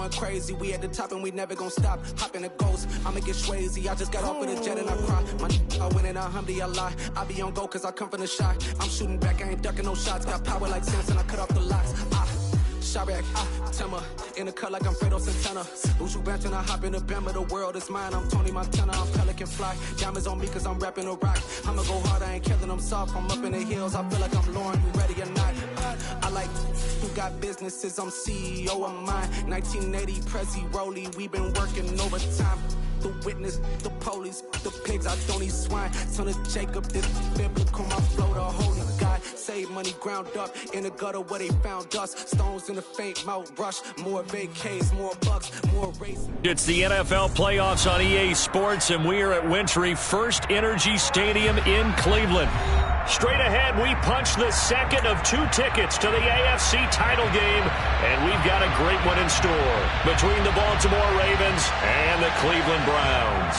going crazy. We at the top and we never gonna stop. Hop in a ghost, I'ma get Swayze. I just got off of the jet and I cry. My I win in a Humvee, I lie. I be on go cause I come from the shot. I'm shooting back, I ain't ducking no shots. Got power like Samson, I cut off the locks. Chirac, Timmer, in the cut like I'm Fredo Santana. Buju Banton, I hop in the Bama, the world is mine. I'm Tony Montana, I'm Pelican Fly. Diamonds on me cause I'm rapping a rock. I'ma go hard, I ain't killing them soft. I'm up in the hills, I feel like I'm Lauren, you ready or not? I like who got businesses, I'm CEO of mine. 1980, Prezi Rolly, we been working overtime. The witness, the police, the pigs, I don't eat swine. Son of Jacob, this biblical, my flow, the holy God. Save money ground up in the gutter where they found us. Stones in the faint Mount Rush. More vacays, more bucks, more race. It's the NFL playoffs on EA Sports, and we are at Wintry First Energy Stadium in Cleveland. Straight ahead, we punch the second of 2 tickets to the AFC title game, and we've got a great one in store between the Baltimore Ravens and the Cleveland Browns.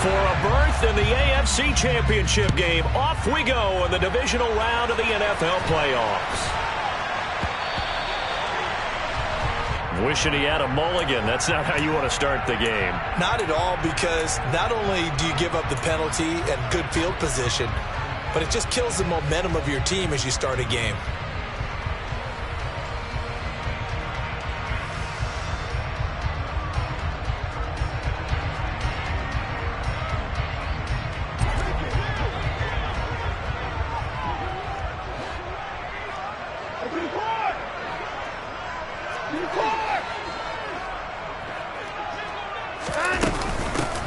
For a berth in the AFC Championship game, off we go in the divisional round of the NFL playoffs. Wishing he had a mulligan. That's not how you want to start the game. Not at all, because not only do you give up the penalty and good field position, but it just kills the momentum of your team as you start a game.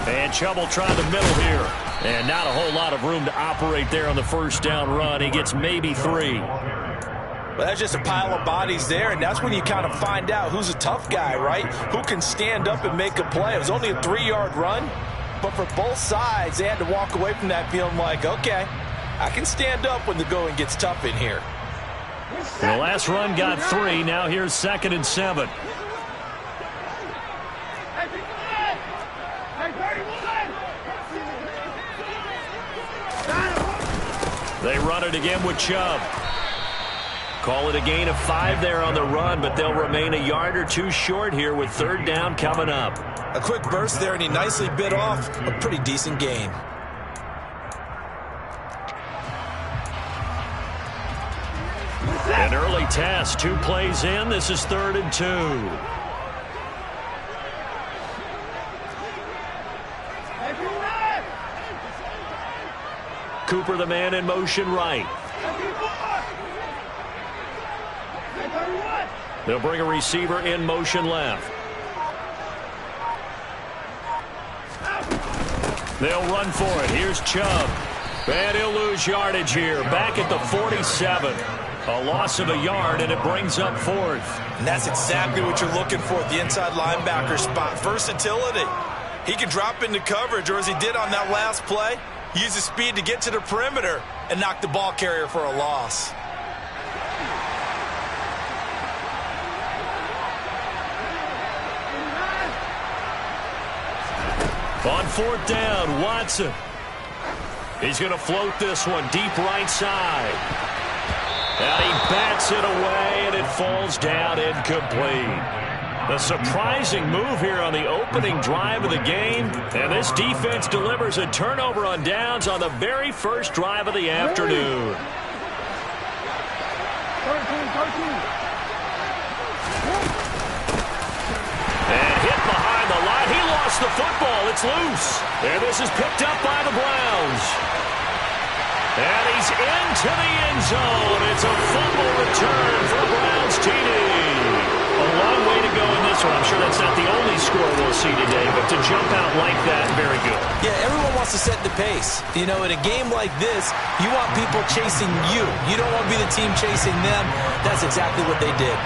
And Chubb try the middle here. And not a whole lot of room to operate there on the first down run. He gets maybe 3. Well, that's just a pile of bodies there, and that's when you kind of find out who's a tough guy, right? Who can stand up and make a play. It was only a 3-yard run, but for both sides, they had to walk away from that feeling like, okay, I can stand up when the going gets tough in here. The last run got 3. Now here's 2nd and 7. They run it again with Chubb. Call it a gain of 5 there on the run, but they'll remain a yard or 2 short here with 3rd down coming up. A quick burst there, and he nicely bit off a pretty decent gain. An early test, 2 plays in. This is 3rd and 2. Cooper, the man in motion right. They'll bring a receiver in motion left. They'll run for it. Here's Chubb. And he'll lose yardage here. Back at the 47. A loss of a yard, and it brings up 4th. And that's exactly what you're looking for at the inside linebacker spot. Versatility. He can drop into coverage, or as he did on that last play, use his speed to get to the perimeter and knock the ball carrier for a loss. On 4th down, Watson. He's going to float this one deep right side. And he bats it away, and it falls down incomplete. A surprising move here on the opening drive of the game. And this defense delivers a turnover on downs on the very first drive of the afternoon. And hit behind the line. He lost the football. It's loose. And this is picked up by the Browns. And he's into the end zone. It's a fumble return for Browns TD. A long way to go in this one. I'm sure that's not the only score we'll see today, but to jump out like that, very good. Yeah, everyone wants to set the pace. You know, in a game like this, you want people chasing you. You don't want to be the team chasing them. That's exactly what they did.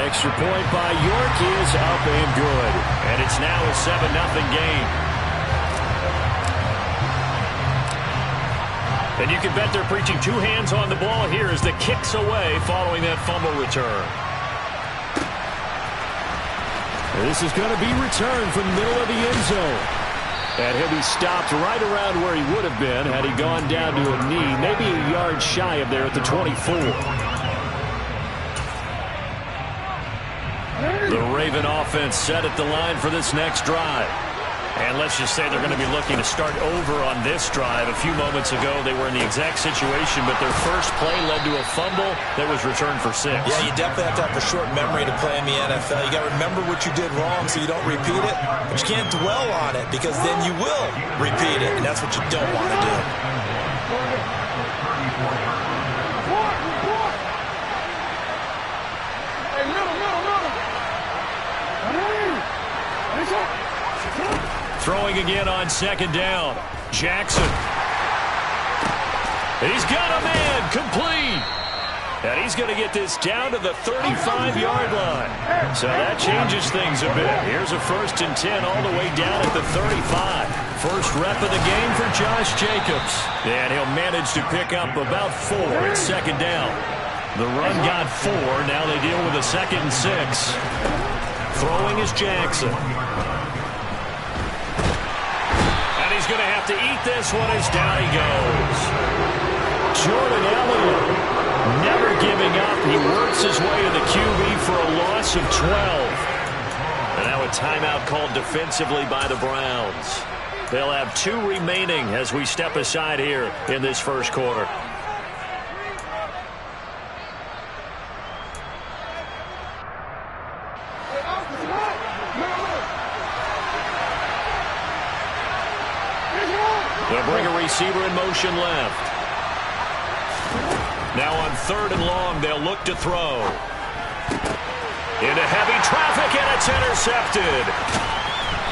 Extra point by York is up and good. And it's now a 7-0 game. And you can bet they're preaching 2 hands on the ball here as the kick's away following that fumble return. This is going to be returned from the middle of the end zone. And he'll be stopped right around where he would have been had he gone down to a knee, maybe a yard shy of there at the 24. The Raven offense set at the line for this next drive. And let's just say they're going to be looking to start over on this drive. A few moments ago, they were in the exact situation, but their first play led to a fumble that was returned for 6. Yeah, you definitely have to have a short memory to play in the NFL. You got to remember what you did wrong so you don't repeat it, but you can't dwell on it because then you will repeat it, and that's what you don't want to do. Throwing again on second down. Jackson. He's got a man complete. And he's going to get this down to the 35-yard line. So that changes things a bit. Here's a 1st and 10 all the way down at the 35. First rep of the game for Josh Jacobs. And he'll manage to pick up about 4 at second down. The run got 4. Now they deal with a 2nd and 6. Throwing is Jackson. He's going to have to eat this one as down he goes. Jordan Elliott never giving up. He works his way to the QB for a loss of 12. And now a timeout called defensively by the Browns. They'll have 2 remaining as we step aside here in this first quarter. They'll bring a receiver in motion left. Now on 3rd and long, they'll look to throw. Into heavy traffic, and it's intercepted.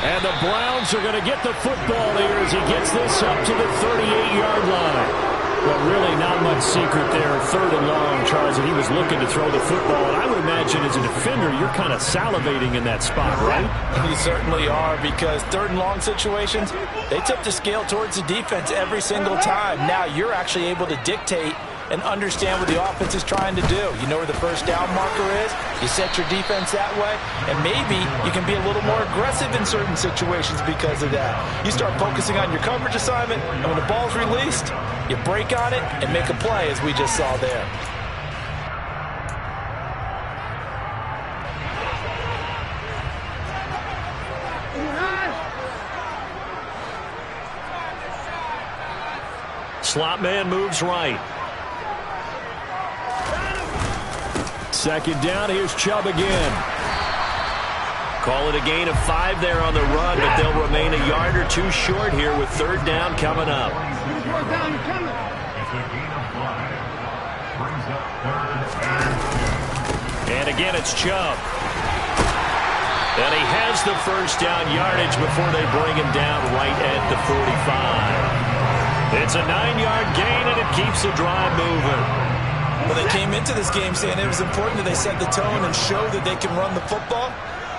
And the Browns are going to get the football here as he gets this up to the 38-yard line. But really not much secret there. 3rd and long, Charles, and he was looking to throw the football. And I would imagine as a defender, you're kind of salivating in that spot, right? You certainly are, because 3rd and long situations, they tip the scale towards the defense every single time. Now you're actually able to dictate and understand what the offense is trying to do. You know where the first down marker is. You set your defense that way, and maybe you can be a little more aggressive in certain situations because of that. You start focusing on your coverage assignment, and when the ball's released, you break on it and make a play, as we just saw there. Slot man moves right. 2nd down, here's Chubb again. Call it a gain of 5 there on the run, but they'll remain a yard or 2 short here with 3rd down coming up. And again, it's Chubb. And he has the first down yardage before they bring him down right at the 45. It's a 9-yard gain, and it keeps the drive moving. Well, they came into this game saying it was important that they set the tone and show that they can run the football.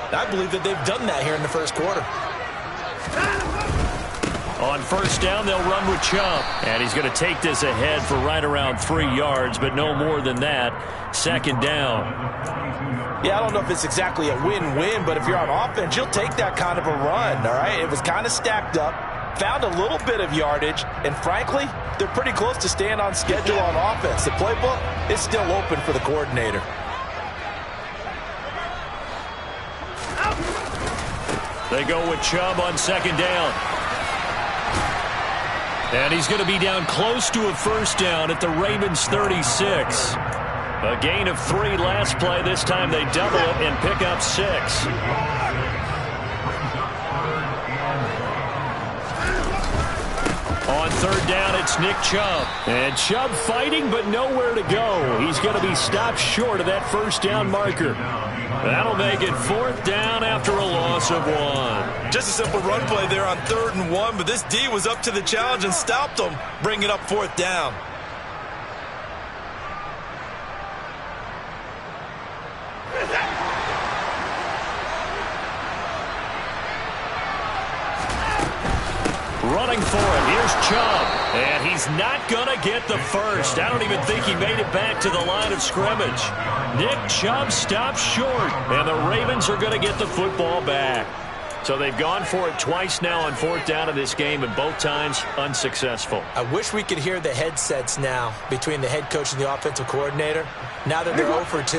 And I believe that they've done that here in the first quarter. On 1st down, they'll run with Chubb. And he's going to take this ahead for right around 3 yards, but no more than that. 2nd down. Yeah, I don't know if it's exactly a win-win, but if you're on offense, you'll take that kind of a run, all right? It was kind of stacked up. Found a little bit of yardage, and frankly, they're pretty close to staying on schedule on offense. The playbook is still open for the coordinator. They go with Chubb on 2nd down. And he's going to be down close to a 1st down at the Ravens 36. A gain of 3 last play. This time they double it and pick up 6. On 3rd down, it's Nick Chubb. And Chubb fighting, but nowhere to go. He's going to be stopped short of that 1st down marker. That'll make it 4th down after a loss of 1. Just a simple run play there on 3rd and 1, but this D was up to the challenge and stopped them, bringing up 4th down. Running for it. Here's Chubb. And he's not going to get the first. I don't even think he made it back to the line of scrimmage. Nick Chubb stops short. And the Ravens are going to get the football back. So they've gone for it twice now on 4th down in this game, and both times unsuccessful. I wish we could hear the headsets now between the head coach and the offensive coordinator. Now that they're 0 for 2,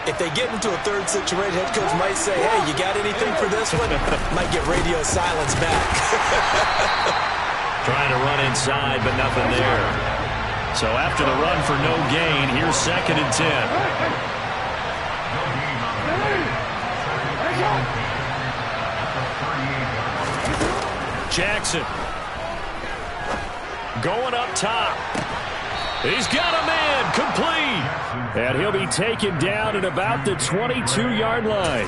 If they get into a third situation, head coach might say, hey, you got anything for this one? Might get radio silence back. Trying to run inside, but nothing there. So after the run for no gain, here's 2nd and 10. Jackson going up top. He's got a man complete. And he'll be taken down at about the 22-yard line.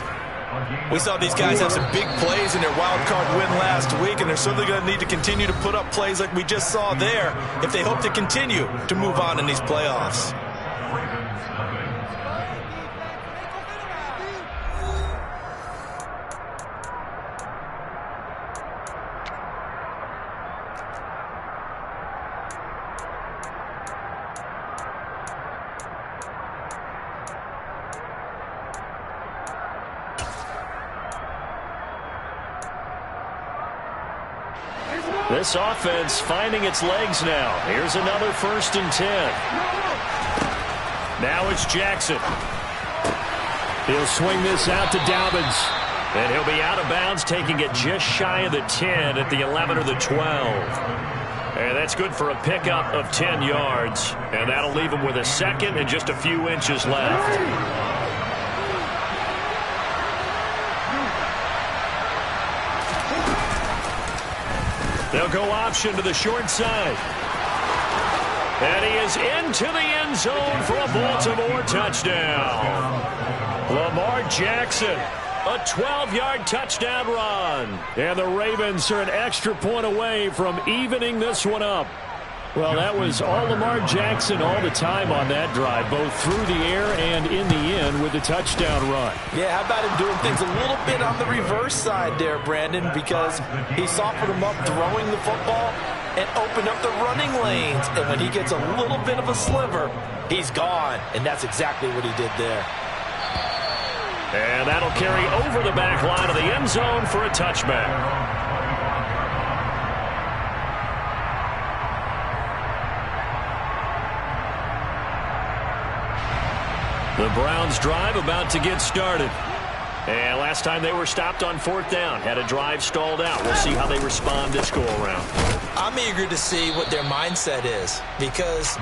We saw these guys have some big plays in their wild card win last week, and they're certainly going to need to continue to put up plays like we just saw there if they hope to continue to move on in these playoffs. This offense finding its legs now. Here's another 1st and 10. Now it's Jackson. He'll swing this out to Dobbins. And he'll be out of bounds, taking it just shy of the 10 at the 11 or the 12. And that's good for a pickup of 10 yards. And that'll leave him with a 2nd and just a few inches left. They'll go option to the short side. And he is into the end zone for a Baltimore touchdown. Lamar Jackson, a 12-yard touchdown run. And the Ravens are an extra point away from evening this one up. Well, that was all Lamar Jackson all the time on that drive, both through the air and in the end with the touchdown run. Yeah, how about him doing things a little bit on the reverse side there, Brandon, because he softened him up throwing the football and opened up the running lanes. And when he gets a little bit of a sliver, he's gone. And that's exactly what he did there. And that'll carry over the back line of the end zone for a touchback. The Browns drive about to get started. And last time they were stopped on 4th down, had a drive stalled out. We'll see how they respond this go-around. I'm eager to see what their mindset is, because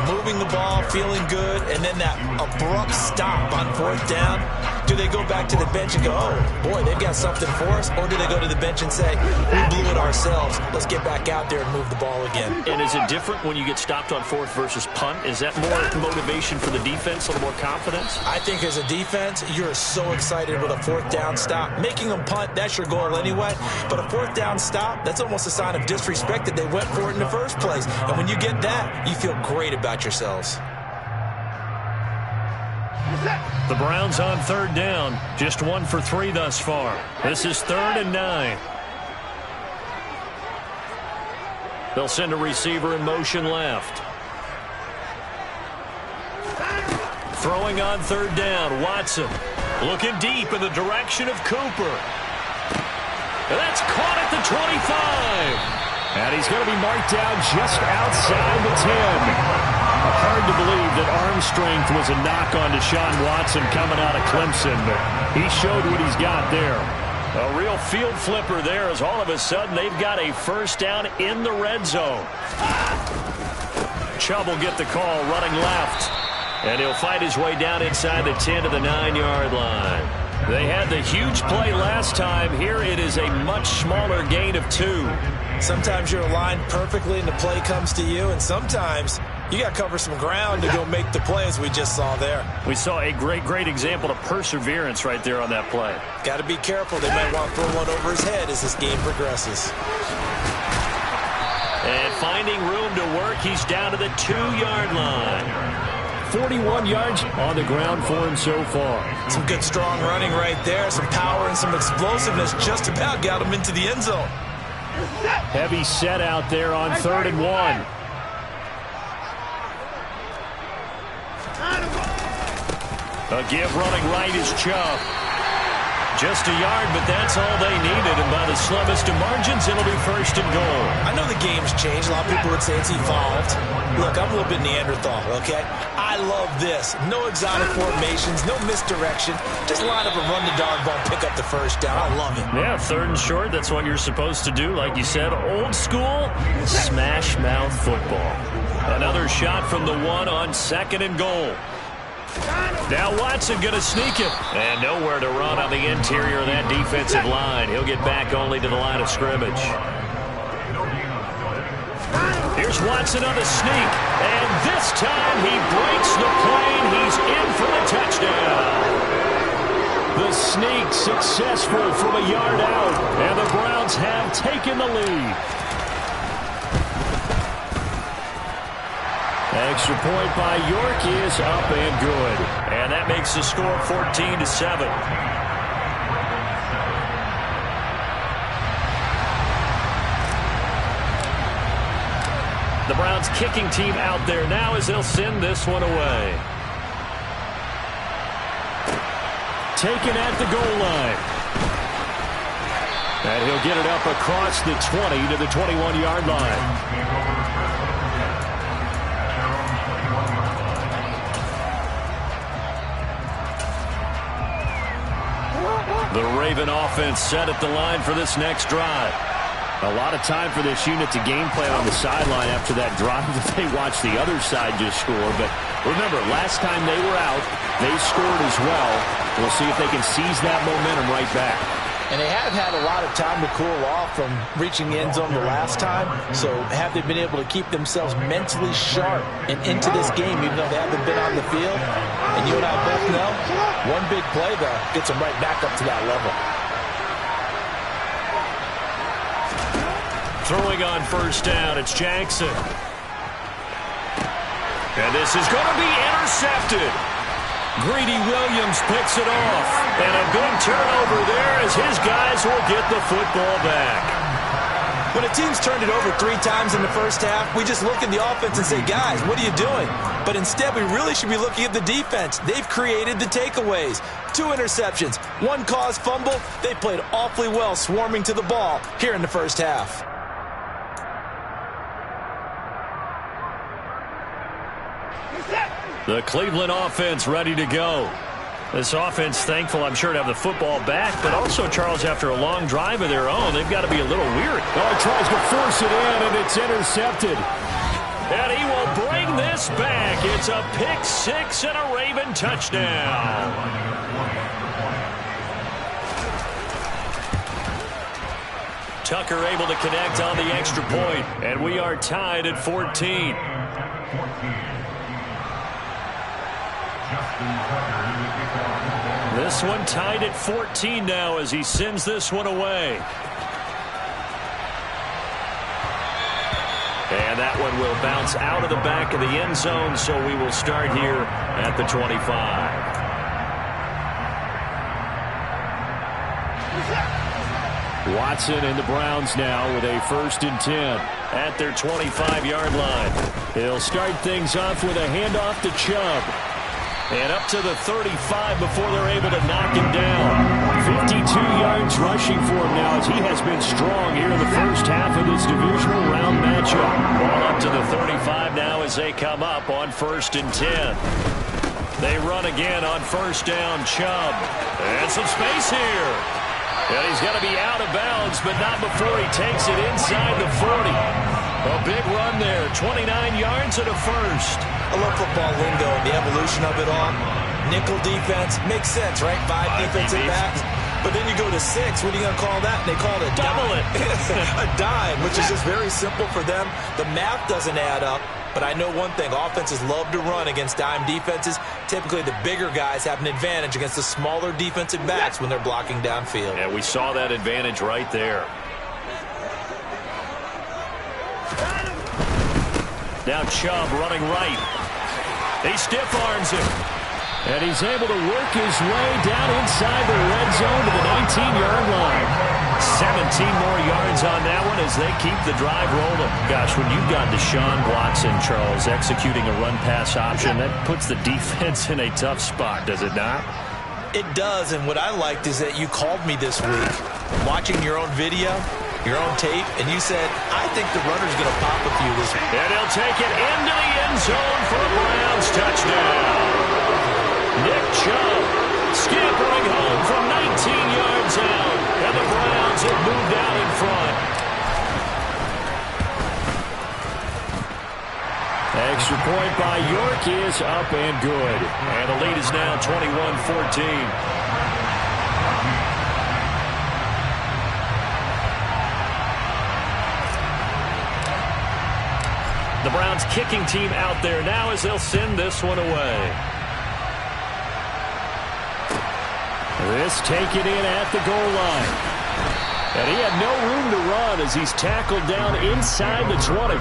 moving the ball, feeling good, and then that abrupt stop on 4th down, do they go back to the bench and go, oh, boy, they've got something for us? Or do they go to the bench and say, we blew it ourselves, let's get back out there and move the ball again? And is it different when you get stopped on 4th versus punt? Is that more motivation for the defense, a little more confidence? I think as a defense, you're so excited with a 4th down stop. Making them punt, that's your goal anyway. But a 4th down stop, that's almost a sign of disrespect that they went for it in the first place. And when you get that, you feel great about yourselves. The Browns on 3rd down, just 1 for 3 thus far. This is 3rd and 9. They'll send a receiver in motion left. Throwing on 3rd down, Watson looking deep in the direction of Cooper. And that's caught at the 25. And he's going to be marked down just outside the 10. Hard to believe that arm strength was a knock on Deshaun Watson coming out of Clemson, but he showed what he's got there. A real field flipper there as all of a sudden they've got a 1st down in the red zone. Chubb will get the call running left, and he'll fight his way down inside the 10 to the 9-yard line. They had the huge play last time. Here it is a much smaller gain of 2. Sometimes you're aligned perfectly and the play comes to you, and sometimes you got to cover some ground to go make the play, as we just saw there. We saw a great example of perseverance right there on that play. Got to be careful. They might want to throw one over his head as this game progresses. And finding room to work, he's down to the 2-yard line. 41 yards on the ground for him so far. Some good strong running right there. Some power and some explosiveness just about got him into the end zone. Heavy set out there on 3rd and 1. A give running right is Chubb. Just a yard, but that's all they needed. And by the slimmest of margins, it'll be 1st and goal. I know the game's changed. A lot of people would say it's evolved. Look, I'm a little bit Neanderthal, okay? I I love this. No exotic formations, no misdirection. Just line up and run the darn ball, pick up the first down. I love it. Yeah, 3rd and short, that's what you're supposed to do. Like you said, old school, smash mouth football. Another shot from the 1 on 2nd and goal. Now Watson going to sneak it. And nowhere to run on the interior of that defensive line. He'll get back only to the line of scrimmage. Here's Watson on the sneak. And this time he breaks the plane. He's in for the touchdown. The sneak successful from a yard out. And the Browns have taken the lead. Extra point by York is up and good. And that makes the score 14-7. The Browns kicking team out there now as they'll send this one away. Taken at the goal line. And he'll get it up across the 20 to the 21-yard line. The Raven offense set at the line for this next drive. A lot of time for this unit to game plan on the sideline after that drive that they watched the other side just score. But remember, last time they were out, they scored as well. We'll see if they can seize that momentum right back. And they have had a lot of time to cool off from reaching the end zone the last time. So have they been able to keep themselves mentally sharp and into this game even though they haven't been on the field? And you and I both know, one big play, though, gets them right back up to that level. Throwing on 1st down, it's Jackson. And this is going to be intercepted. Greedy Williams picks it off. And a big turnover there as his guys will get the football back. When a team's turned it over 3 times in the first half, we just look at the offense and say, guys, what are you doing? But instead, we really should be looking at the defense. They've created the takeaways. 2 interceptions, 1 caused fumble. They played awfully well swarming to the ball here in the first half. The Cleveland offense ready to go. This offense thankful, I'm sure, to have the football back, but also, Charles, after a long drive of their own, they've got to be a little weary. Oh, tries to force it in, and it's intercepted. And he will bring this back. It's a pick 6 and a Raven touchdown. Tucker able to connect on the extra point, and we are tied at 14. This one tied at 14 now as he sends this one away. And that one will bounce out of the back of the end zone, so we will start here at the 25. Watson and the Browns now with a 1st and 10 at their 25-yard line. He'll start things off with a handoff to Chubb. And up to the 35 before they're able to knock him down. 52 yards rushing for him now as he has been strong here in the first half of this divisional round matchup. Ball up to the 35 now as they come up on 1st and 10. They run again on 1st down, Chubb. And some space here. And he's got to be out of bounds, but not before he takes it inside the 40. A big run there, 29 yards and a 1st. I love football lingo and the evolution of it all. Nickel defense makes sense, right? 5 defensive backs. But then you go to 6. What are you going to call that? And they call it a double dime. A dime, which is just very simple for them. The math doesn't add up. But I know one thing. Offenses love to run against dime defenses. Typically, the bigger guys have an advantage against the smaller defensive backs when they're blocking downfield. Yeah, we saw that advantage right there. Now Chubb running right. He stiff arms him. And he's able to work his way down inside the red zone to the 19-yard line. 17 more yards on that one as they keep the drive rolling. Gosh, when you've got Deshaun Watson, Charles, executing a run-pass option, that puts the defense in a tough spot, does it not? It does, and what I liked is that you called me this week, watching your own video, your own tape, and you said, I think the runner's going to pop a few this week. And he'll take it into the end zone for a Browns touchdown. Nick Chubb scampering home from 19 yards out. And the Browns have moved out in front. Extra point by York is up and good. And the lead is now 21-14. The Browns kicking team out there now as they'll send this one away. This taken in at the goal line. And he had no room to run as he's tackled down inside the 20.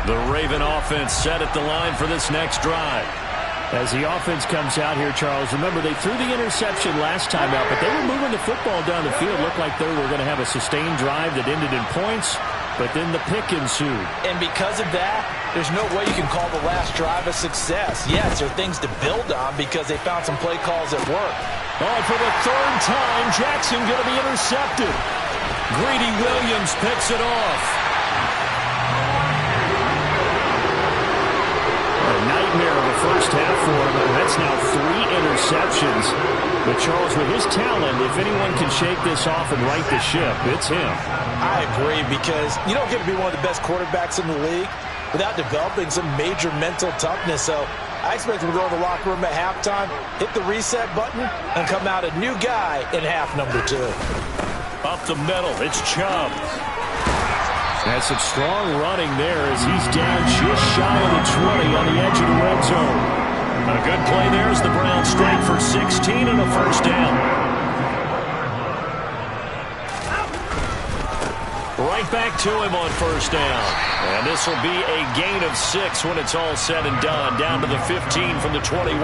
The Raven offense set at the line for this next drive. As the offense comes out here, Charles, remember they threw the interception last time out, but they were moving the football down the field. Looked like they were going to have a sustained drive that ended in points, but then the pick ensued. And because of that, there's no way you can call the last drive a success. Yes, there are things to build on because they found some play calls at work. Oh, for the third time, Jackson going to be intercepted. Greedy Williams picks it off. Nightmare of a first half for him, and that's now 3 interceptions. But Charles, with his talent, if anyone can shake this off and right the ship, it's him. I agree, because you don't get to be one of the best quarterbacks in the league without developing some major mental toughness. So I expect him to go in the locker room at halftime, hit the reset button, and come out a new guy in half number 2. Up the middle, it's Chubb. That's some strong running there as he's down just shy of the 20 on the edge of the red zone. A good play there as the Browns strike for 16 and a first down. Right back to him on first down. And this will be a gain of 6 when it's all said and done. Down to the 15 from the 21.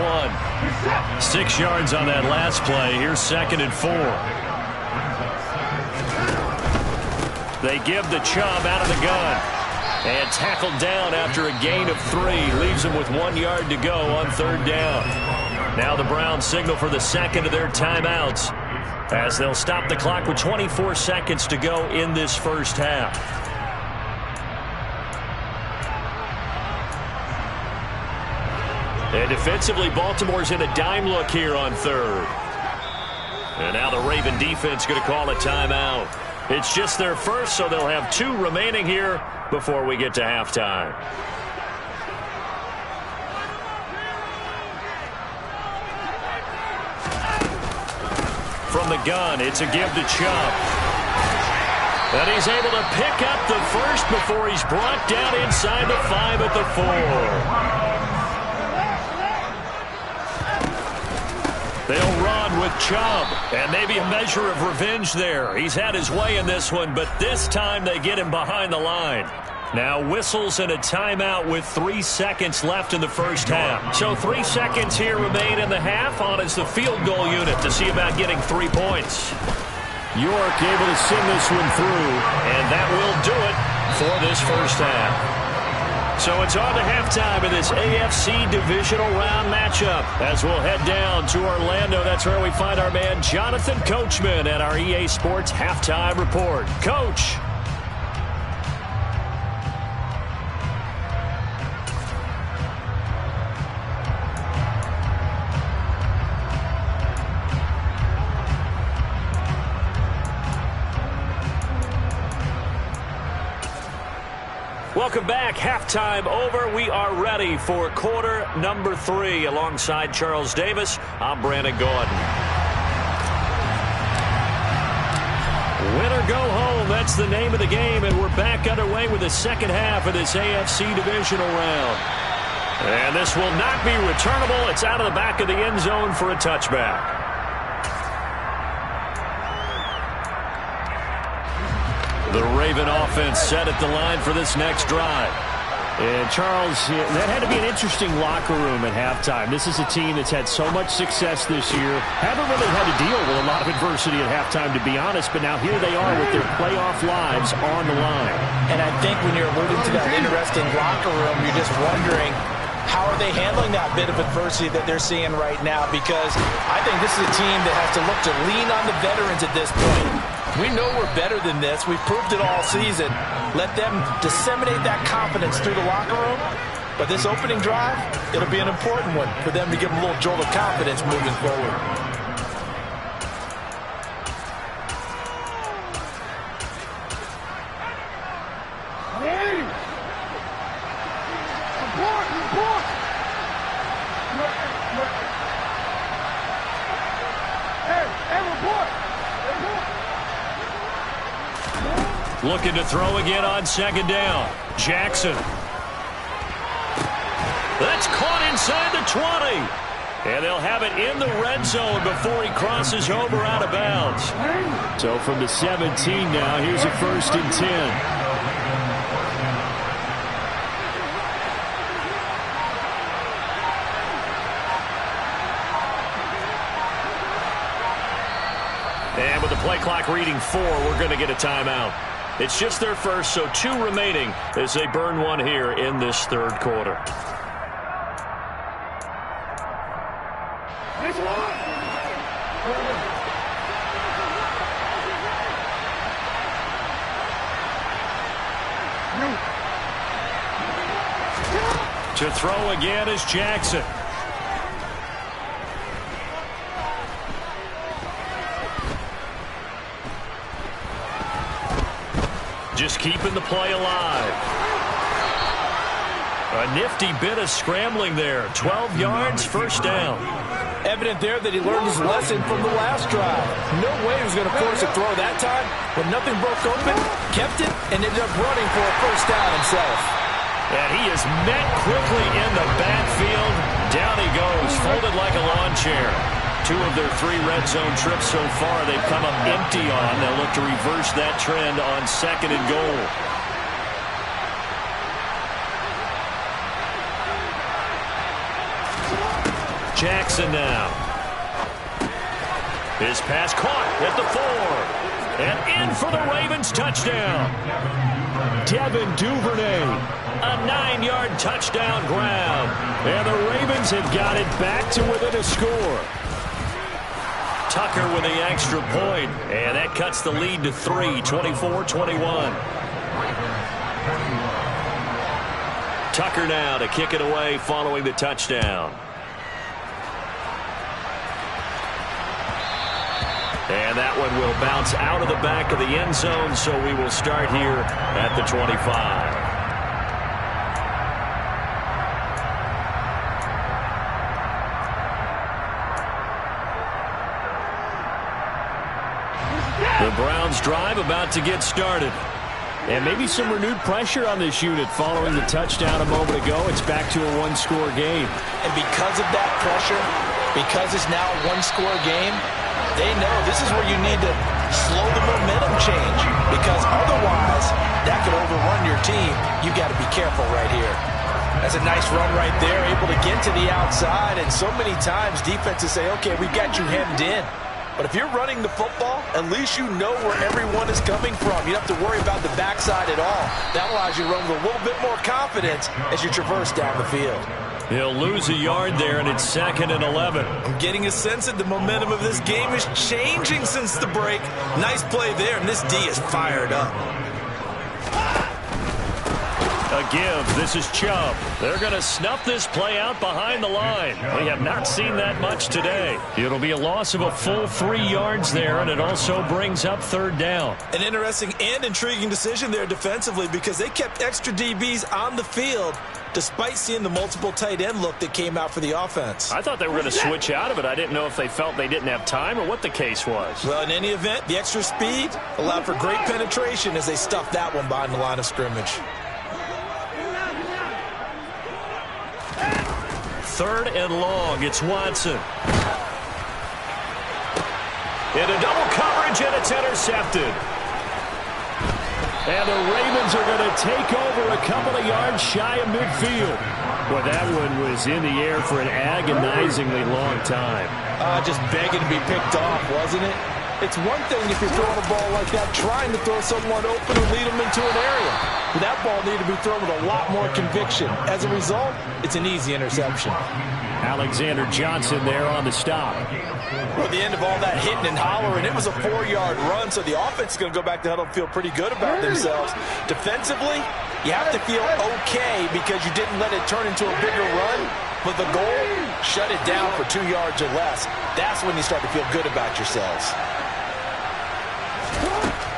6 yards on that last play. Here's 2nd and 4. They give the Chubb out of the gun. And tackled down after a gain of 3. Leaves him with 1 yard to go on 3rd down. Now the Browns signal for the second of their timeouts as they'll stop the clock with 24 seconds to go in this first half. And defensively, Baltimore's in a dime look here on 3rd. And now the Raven defense going to call a timeout. It's just their first, so they'll have 2 remaining here before we get to halftime. From the gun, it's a give to Chubb. And he's able to pick up the first before he's brought down inside the 5 at the 4. They'll run with Chubb, and maybe a measure of revenge there. He's had his way in this one, but this time they get him behind the line. Now whistles and a timeout with 3 seconds left in the first half. So 3 seconds here remain in the half on as the field goal unit to see about getting 3 points. York able to send this one through, and that will do it for this first half. So it's on to halftime of this AFC divisional round matchup as we'll head down to Orlando. That's where we find our man Jonathan Coachman at our EA Sports Halftime Report. Coach. Welcome back. Halftime over. We are ready for quarter number 3. Alongside Charles Davis, I'm Brandon Gordon. Win or go home, that's the name of the game, and we're back underway with the second half of this AFC divisional round. And this will not be returnable. It's out of the back of the end zone for a touchback. The Raven offense set at the line for this next drive. And Charles, that had to be an interesting locker room at halftime. This is a team that's had so much success this year. Haven't really had to deal with a lot of adversity at halftime, to be honest, but now here they are with their playoff lives on the line. And I think when you're alluding to that interesting locker room, you're just wondering how are they handling that bit of adversity that they're seeing right now? Because I think this is a team that has to look to lean on the veterans at this point. We know we're better than this. We've proved it all season. Let them disseminate that confidence through the locker room. But this opening drive, it'll be an important one for them to give them a little jolt of confidence moving forward. Looking to throw again on second down. Jackson. That's caught inside the 20. And they'll have it in the red zone before he crosses over out of bounds. So from the 17 now, here's a 1st and 10. And with the play clock reading 4, we're going to get a timeout. It's just their first, so 2 remaining as they burn one here in this third quarter. To throw again is Jackson. Just keeping the play alive. A nifty bit of scrambling there. 12 yards, first down. Evident there that he learned his lesson from the last drive. No way he was going to force a throw that time. When nothing broke open, kept it, and ended up running for a first down himself. And he is met quickly in the backfield. Down he goes, folded like a lawn chair. 2 of their 3 red zone trips so far, they've come up empty on. They'll look to reverse that trend on 2nd and goal. Jackson now. His pass caught at the 4. And in for the Ravens touchdown. Devin Duvernay. A 9-yard touchdown grab. And the Ravens have got it back to within a score. Tucker with the extra point, and that cuts the lead to 3, 24-21. Tucker now to kick it away following the touchdown. And that one will bounce out of the back of the end zone, so we will start here at the 25. The Browns drive about to get started. And maybe some renewed pressure on this unit following the touchdown a moment ago. It's back to a 1-score game. And because of that pressure, because it's now a 1-score game, they know this is where you need to slow the momentum change. Because otherwise, that could overrun your team. You got to be careful right here. That's a nice run right there, able to get to the outside. And so many times defenses say, okay, we got you hemmed in. But if you're running the football, at least you know where everyone is coming from. You don't have to worry about the backside at all. That allows you to run with a little bit more confidence as you traverse down the field. He'll lose a yard there, and it's 2nd and 11. I'm getting a sense that the momentum of this game is changing since the break. Nice play there, and this D is fired up. A give. This is Chubb. They're going to snuff this play out behind the line. We have not seen that much today. It'll be a loss of a full 3 yards there, and it also brings up 3rd down. An interesting and intriguing decision there defensively because they kept extra DBs on the field despite seeing the multiple tight end look that came out for the offense. I thought they were going to switch out of it. I didn't know if they felt they didn't have time or what the case was. Well, in any event, the extra speed allowed for great penetration as they stuffed that one behind the line of scrimmage. 3rd and long. It's Watson. Into double coverage, and it's intercepted. And the Ravens are going to take over a couple of yards shy of midfield. Well, that one was in the air for an agonizingly long time. Just begging to be picked off, wasn't it? It's one thing if you're throwing a ball like that, trying to throw someone open and lead them into an area. But that ball needed to be thrown with a lot more conviction. As a result, it's an easy interception. Alexander Johnson there on the stop. Well, at the end of all that hitting and hollering, it was a 4-yard run, so the offense is going to go back to huddle and feel pretty good about themselves. Defensively, you have to feel okay because you didn't let it turn into a bigger run, but the goal, shut it down for 2 yards or less. That's when you start to feel good about yourselves.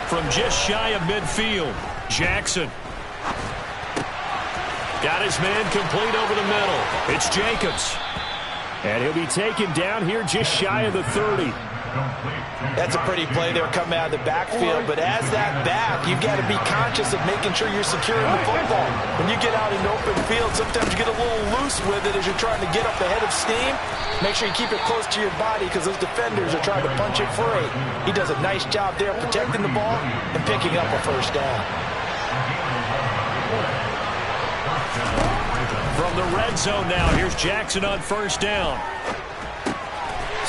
From just shy of midfield, Jackson. Got his man complete over the middle. It's Jacobs. And he'll be taken down here just shy of the 30. That's a pretty play there coming out of the backfield, but as that back, you've got to be conscious of making sure you're securing the football. When you get out in open field, sometimes you get a little loose with it as you're trying to get up ahead of steam. Make sure you keep it close to your body because those defenders are trying to punch it free. He does a nice job there protecting the ball and picking up a first down. From the red zone now, here's Jackson on first down.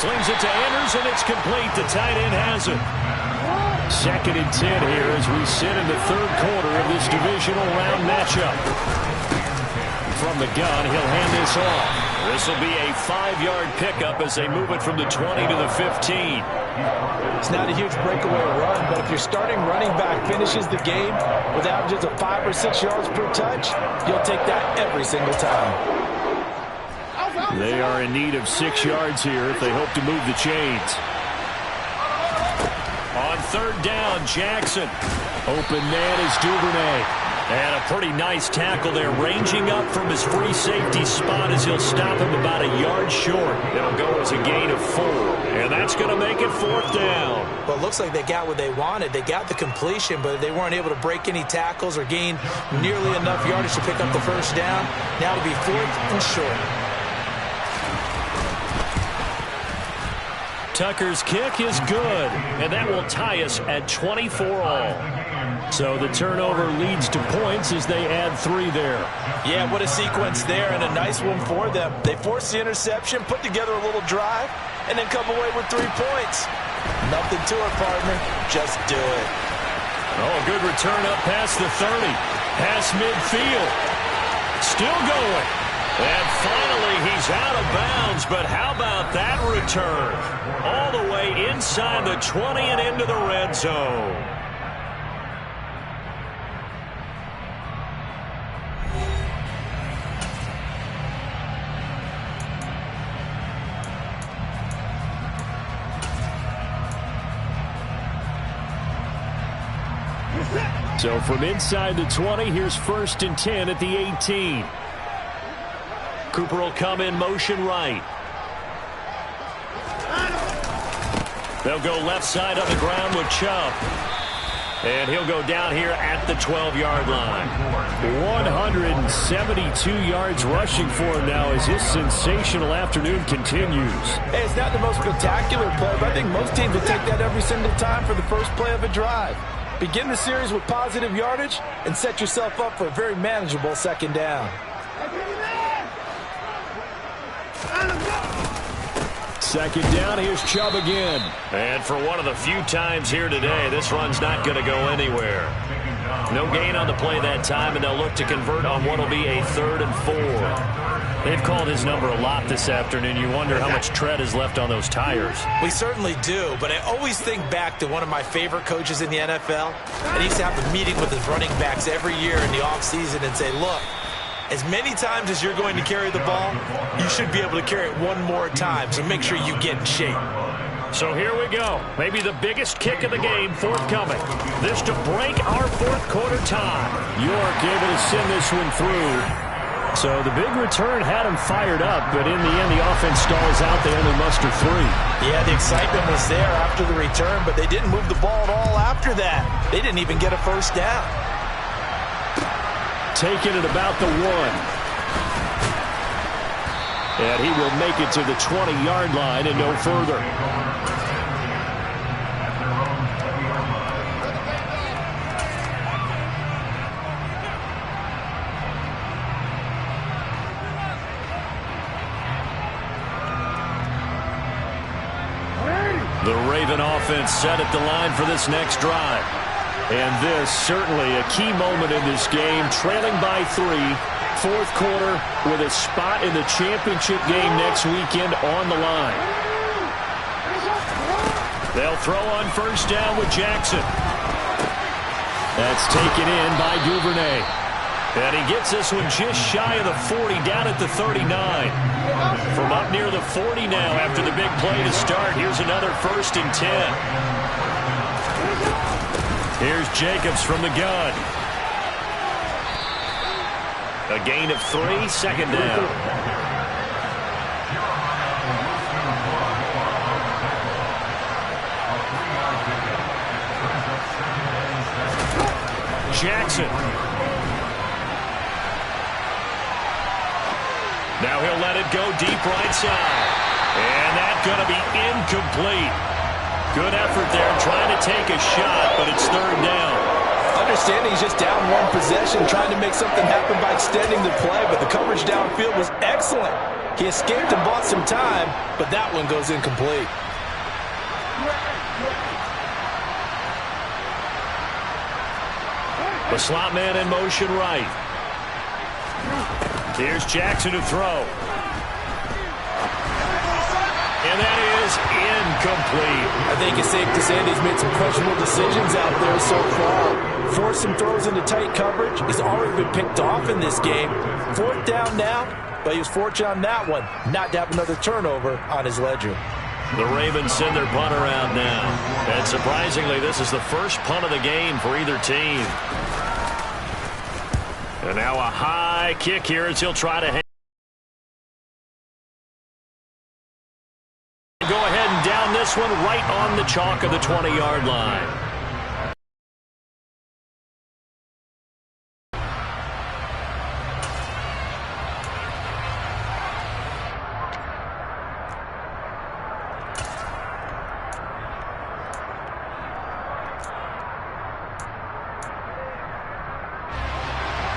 Slings it to Andrews, and it's complete. The tight end has it. 2nd and 10 here as we sit in the 3rd quarter of this divisional round matchup. From the gun, he'll hand this off. This will be a 5-yard pickup as they move it from the 20 to the 15. It's not a huge breakaway run, but if your starting running back finishes the game with averages of 5 or 6 yards per touch, you'll take that every single time. They are in need of 6 yards here if they hope to move the chains. On 3rd down, Jackson. Open man is Duvernay. And a pretty nice tackle there, ranging up from his free safety spot as he'll stop him about a yard short. It'll go as a gain of 4, and that's going to make it 4th down. Well, it looks like they got what they wanted. They got the completion, but they weren't able to break any tackles or gain nearly enough yardage to pick up the first down. Now it'll be 4th and short. Tucker's kick is good, and that will tie us at 24-all. So the turnover leads to points as they add 3 there. Yeah, what a sequence there, and a nice one for them. They forced the interception, put together a little drive, and then come away with 3 points. Nothing to it, partner. Just do it. Oh, a good return up past the 30. Past midfield. Still going. And finally, he's out of bounds, but how about that return? All the way inside the 20 and into the red zone. So from inside the 20, here's 1st and 10 at the 18. Cooper will come in motion right. They'll go left side on the ground with Chubb. And he'll go down here at the 12-yard line. 172 yards rushing for him now as his sensational afternoon continues. Hey, it's not the most spectacular play, but I think most teams will take that every single time for the first play of a drive. Begin the series with positive yardage and set yourself up for a very manageable 2nd down. 2nd down, here's Chubb again. And for one of the few times here today, this run's not going to go anywhere. No gain on the play that time, and they'll look to convert on what will be a 3rd and 4. They've called his number a lot this afternoon. You wonder how much tread is left on those tires. We certainly do, but I always think back to one of my favorite coaches in the NFL. And he used to have a meeting with his running backs every year in the offseason and say, look, as many times as you're going to carry the ball, you should be able to carry it one more time, so make sure you get in shape. So here we go. Maybe the biggest kick of the game forthcoming. This to break our 4th quarter tie. York able to send this one through. So the big return had him fired up, but in the end, the offense stalls out. They only muster 3. Yeah, the excitement was there after the return, but they didn't move the ball at all after that. They didn't even get a first down. Taken at about the 1. And he will make it to the 20-yard line and no further. The Raven offense set at the line for this next drive. And this certainly a key moment in this game, trailing by 3, fourth quarter, with a spot in the championship game next weekend on the line. They'll throw on first down with Jackson. That's taken in by Duvernay. And he gets this one just shy of the 40, down at the 39. From up near the 40 now after the big play to start. Here's another 1st and 10. Here's Jacobs from the gun. A gain of 3, second down. Jackson. Now he'll let it go deep right side. And that's going to be incomplete. Good effort there trying to take a shot, but it's third down. Understanding he's just down one possession, trying to make something happen by extending the play, but the coverage downfield was excellent. He escaped and bought some time, but that one goes incomplete. The slot man in motion right. Here's Jackson to throw. And that is incomplete. I think it's safe to say that he's made some questionable decisions out there so far. Forced some throws into tight coverage. He's already been picked off in this game. Fourth down now, but he was fortunate on that one not to have another turnover on his ledger. The Ravens send their punter out now. And surprisingly, this is the first punt of the game for either team. And now a high kick here as he'll try to go ahead and down this one right on the chalk of the 20-yard line.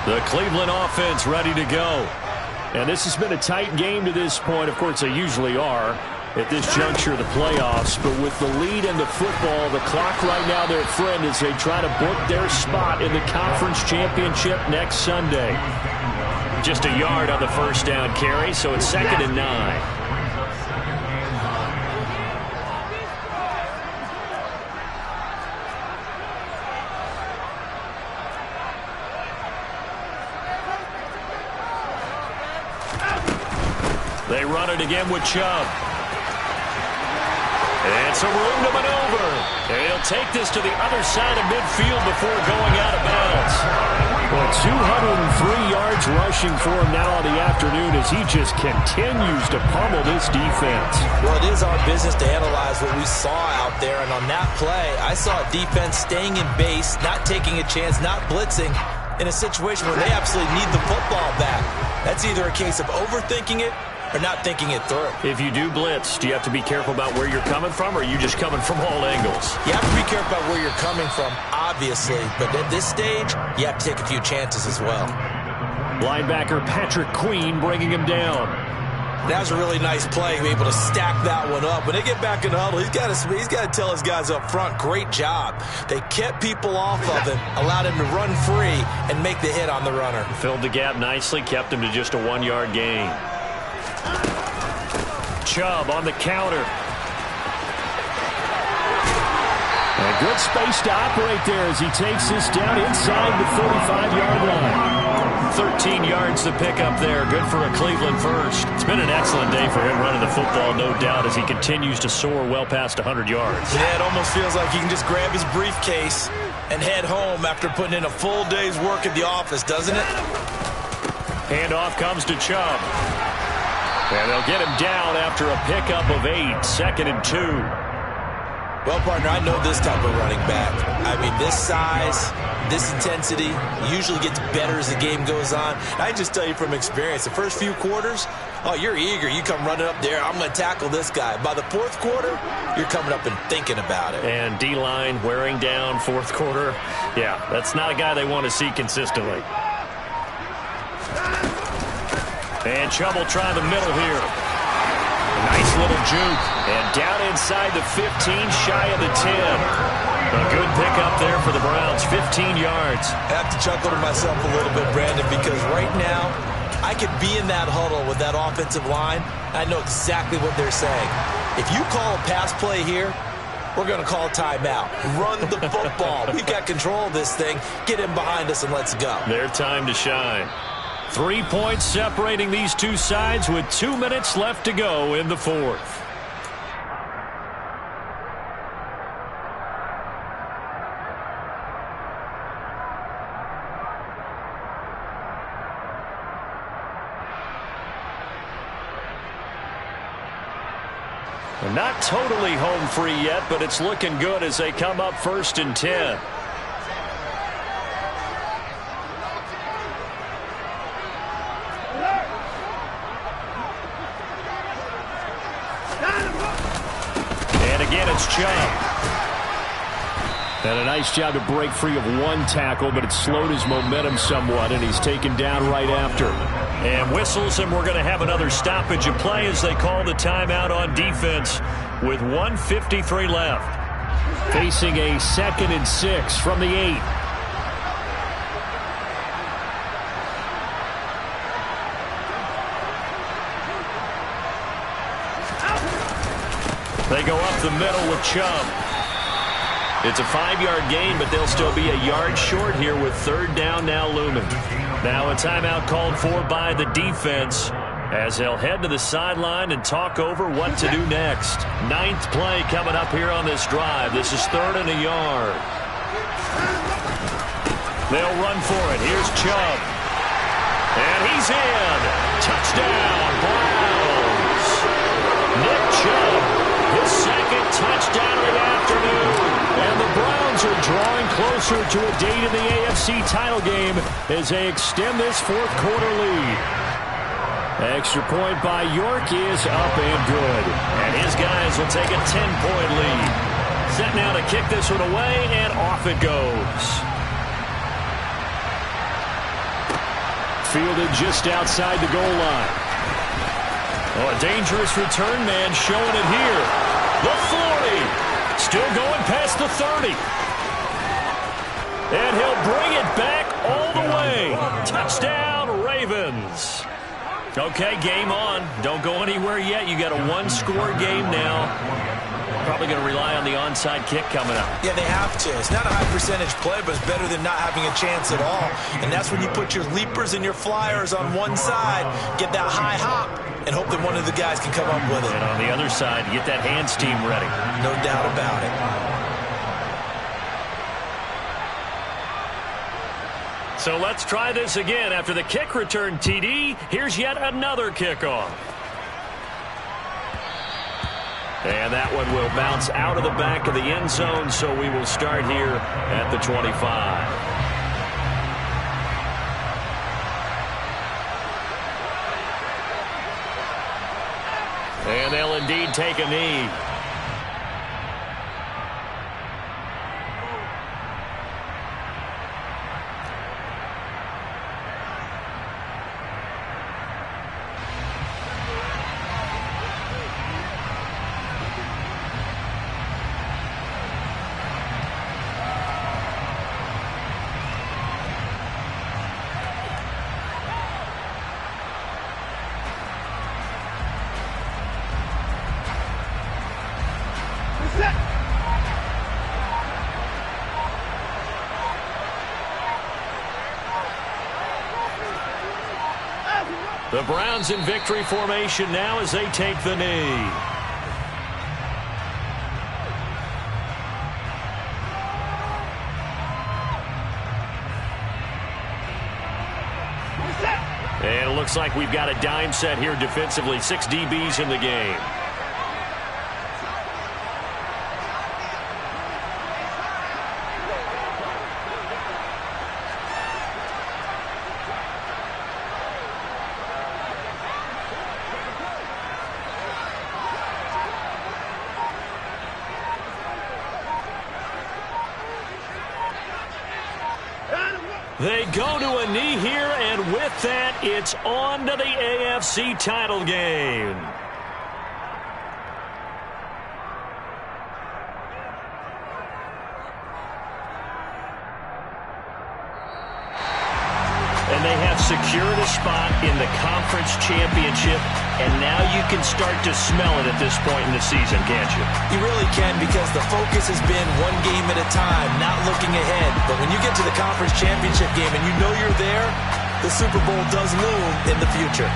The Cleveland offense ready to go. And this has been a tight game to this point. Of course, they usually are at this juncture of the playoffs. But with the lead in the football, the clock right now their friend as they try to book their spot in the conference championship next Sunday. Just a yard on the first down carry, so it's 2nd and 9. They run it again with Chubb. And some room to maneuver. And he'll take this to the other side of midfield before going out of bounds. Well, 203 yards rushing for him now on the afternoon as he just continues to pummel this defense. Well, it is our business to analyze what we saw out there. And on that play, I saw a defense staying in base, not taking a chance, not blitzing in a situation where they absolutely need the football back. That's either a case of overthinking it or not thinking it through. If you do blitz, do you have to be careful about where you're coming from, or are you just coming from all angles? You have to be careful about where you're coming from, obviously. But at this stage, you have to take a few chances as well. Linebacker Patrick Queen bringing him down. That was a really nice play, be able to stack that one up. When they get back in the huddle, he's got to tell his guys up front, great job. They kept people off of him, allowed him to run free and make the hit on the runner. Filled the gap nicely, kept him to just a 1-yard gain. Chubb on the counter. A good space to operate there as he takes this down inside the 45-yard line. 13 yards to pick up there. Good for a Cleveland first. It's been an excellent day for him running the football, no doubt, as he continues to soar well past 100 yards. Yeah, it almost feels like he can just grab his briefcase and head home after putting in a full day's work at the office, doesn't it? Handoff comes to Chubb. And they'll get him down after a pickup of 8, 2nd and 2. Well, partner, I know this type of running back. I mean, this size, this intensity usually gets better as the game goes on. I just tell you from experience, the first few quarters, oh, you're eager. You come running up there, I'm going to tackle this guy. By the fourth quarter, you're coming up and thinking about it. And D-line wearing down fourth quarter. Yeah, that's not a guy they want to see consistently. And Chubb will try the middle here. Nice little juke. And down inside the 15, shy of the 10. A good pickup there for the Browns, 15 yards. I have to chuckle to myself a little bit, Brandon, because right now I could be in that huddle with that offensive line. I know exactly what they're saying. If you call a pass play here, we're going to call a timeout. Run the football. We've got control of this thing. Get in behind us and let's go. Their time to shine. 3 points separating these two sides with 2 minutes left to go in the fourth. Not totally home free yet, but it's looking good as they come up 1st and 10. And again, it's Chubb. And a nice job to break free of one tackle, but it slowed his momentum somewhat, and he's taken down right after. And whistles, and we're going to have another stoppage of play as they call the timeout on defense with 1:53 left. Facing a 2nd and 6 from the 8. They go up the middle with Chubb. It's a 5-yard gain, but they'll still be a yard short here with 3rd down now looming. Now a timeout called for by the defense as they'll head to the sideline and talk over what to do next. 9th play coming up here on this drive. This is 3rd and a yard. They'll run for it. Here's Chubb. And he's in. Touchdown, Browns. Nick Chubb, his 2nd touchdown of the afternoon. And the Browns are drawing closer to a date in the AFC title game as they extend this 4th quarter lead. Extra point by York is up and good. And his guys will take a 10-point lead. Set now to kick this one away, and off it goes. Fielded just outside the goal line. Oh, a dangerous return man showing it here. The 40. Still going past the 30. And he'll bring it back all the way. Touchdown, Ravens. Okay, game on. Don't go anywhere yet. You got a 1-score game now. Probably going to rely on the onside kick coming up. Yeah, they have to. It's not a high percentage play, but it's better than not having a chance at all. And that's when you put your leapers and your flyers on one side, get that high hop, and hope that one of the guys can come up with it. And on the other side, get that hands team ready. No doubt about it. So let's try this again. After the kick return, TD, here's yet another kickoff. And that one will bounce out of the back of the end zone, so we will start here at the 25. And they'll indeed take a knee. The Browns in victory formation now as they take the knee. And it looks like we've got a dime set here defensively. 6 DBs in the game. They go to a knee here, and with that, it's on to the AFC title game. for the spot in the conference championship, and now you can start to smell it at this point in the season, can't you? You really can, because the focus has been one game at a time, not looking ahead. But when you get to the conference championship game and you know you're there, the Super Bowl does loom in the future.